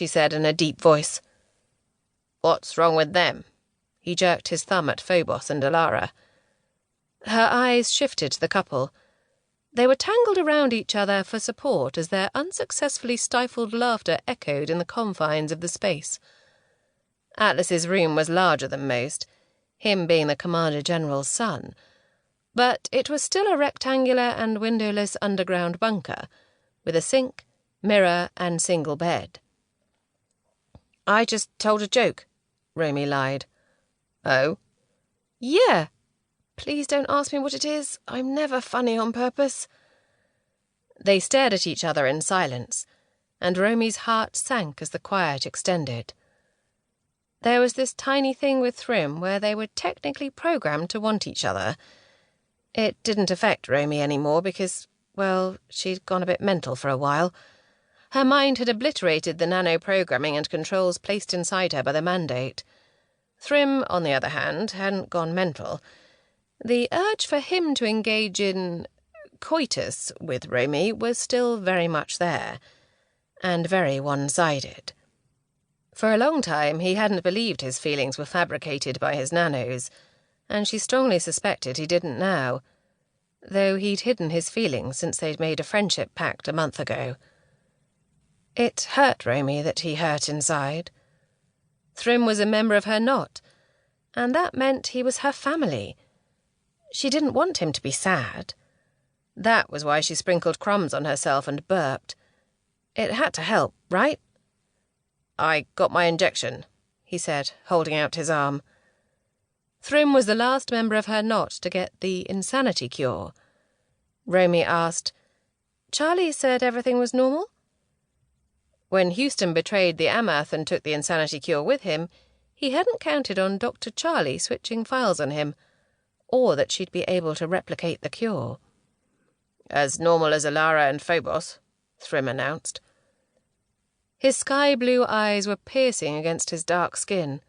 she said in a deep voice. "What's wrong with them?" He jerked his thumb at Phobos and Alara. Her eyes shifted to the couple. They were tangled around each other for support as their unsuccessfully stifled laughter echoed in the confines of the space. Atlas's room was larger than most, him being the Commander-General's son, but it was still a rectangular and windowless underground bunker, with a sink, mirror, and single bed. "I just told a joke," Romy lied. "Oh?" "Yeah. Please don't ask me what it is. I'm never funny on purpose." They stared at each other in silence, and Romy's heart sank as the quiet extended. There was this tiny thing with Thrym where they were technically programmed to want each other. It didn't affect Romy anymore because, well, she'd gone a bit mental for a while. Her mind had obliterated the nano-programming and controls placed inside her by the Mandate. Thrym, on the other hand, hadn't gone mental. The urge for him to engage in coitus with Romy was still very much there, and very one-sided. For a long time he hadn't believed his feelings were fabricated by his nanos, and she strongly suspected he didn't now, though he'd hidden his feelings since they'd made a friendship pact a month ago. It hurt Romy that he hurt inside. Thrym was a member of her knot, and that meant he was her family. She didn't want him to be sad. That was why she sprinkled crumbs on herself and burped. It had to help, right? "I got my injection," he said, holding out his arm. Thrym was the last member of her knot to get the insanity cure. Romy asked, "Charlie said everything was normal?" When Houston betrayed the Amath and took the insanity cure with him, he hadn't counted on Dr. Charlie switching files on him, or that she'd be able to replicate the cure. "As normal as Alara and Phobos," Thrym announced. His sky-blue eyes were piercing against his dark skin.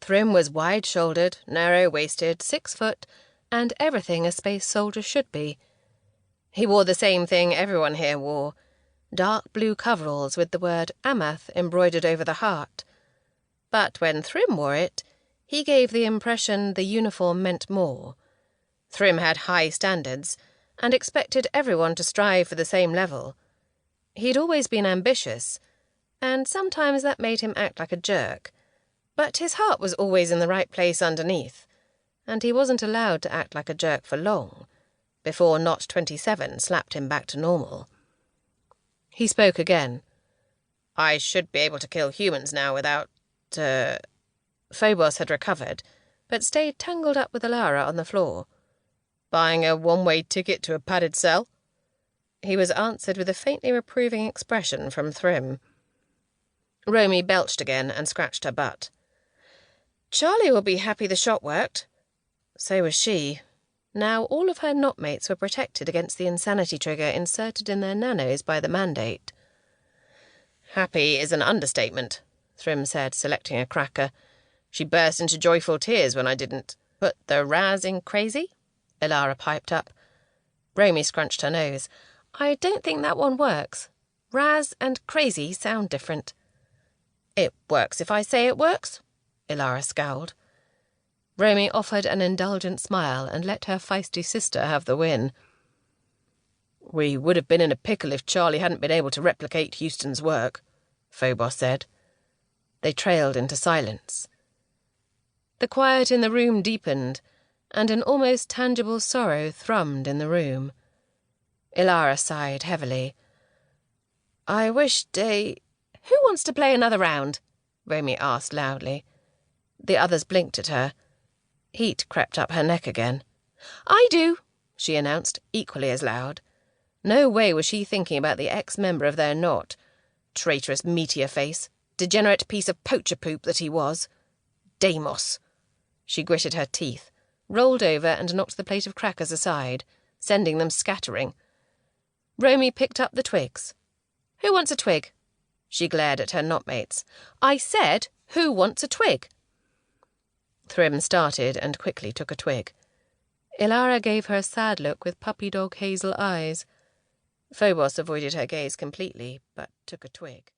Thrym was wide-shouldered, narrow-waisted, 6 foot, and everything a space soldier should be. He wore the same thing everyone here wore, dark blue coveralls with the word Amath embroidered over the heart. But when Thrym wore it, he gave the impression the uniform meant more. Thrym had high standards, and expected everyone to strive for the same level. He'd always been ambitious, and sometimes that made him act like a jerk, but his heart was always in the right place underneath, and he wasn't allowed to act like a jerk for long, before Knot 27 slapped him back to normal. He spoke again. "I should be able to kill humans now without, Phobos had recovered, but stayed tangled up with Alara on the floor. "Buying a one-way ticket to a padded cell?" He was answered with a faintly reproving expression from Thrym. Romy belched again and scratched her butt. "Charlie will be happy the shot worked." So was she. Now all of her knotmates were protected against the insanity trigger inserted in their nanos by the Mandate. "Happy is an understatement," Thrym said, selecting a cracker. "She burst into joyful tears when I didn't put the Raz in crazy," Alara piped up. Romy scrunched her nose. "I don't think that one works. Raz and crazy sound different." "It works if I say it works," Alara scowled. Romy offered an indulgent smile and let her feisty sister have the win. "We would have been in a pickle if Charlie hadn't been able to replicate Houston's work," Phobos said. They trailed into silence. The quiet in the room deepened, and an almost tangible sorrow thrummed in the room. Alara sighed heavily. "I wish Who wants to play another round?" Romy asked loudly. The others blinked at her. Heat crept up her neck again. "I do," she announced, equally as loud. No way was she thinking about the ex-member of their knot. Traitorous meteor face, degenerate piece of poacher poop that he was. Deimos. She gritted her teeth, rolled over and knocked the plate of crackers aside, sending them scattering. Romy picked up the twigs. "Who wants a twig?" She glared at her knotmates. "I said, who wants a twig?" Thrym started and quickly took a twig. Alara gave her a sad look with puppy-dog hazel eyes. Phobos avoided her gaze completely, but took a twig.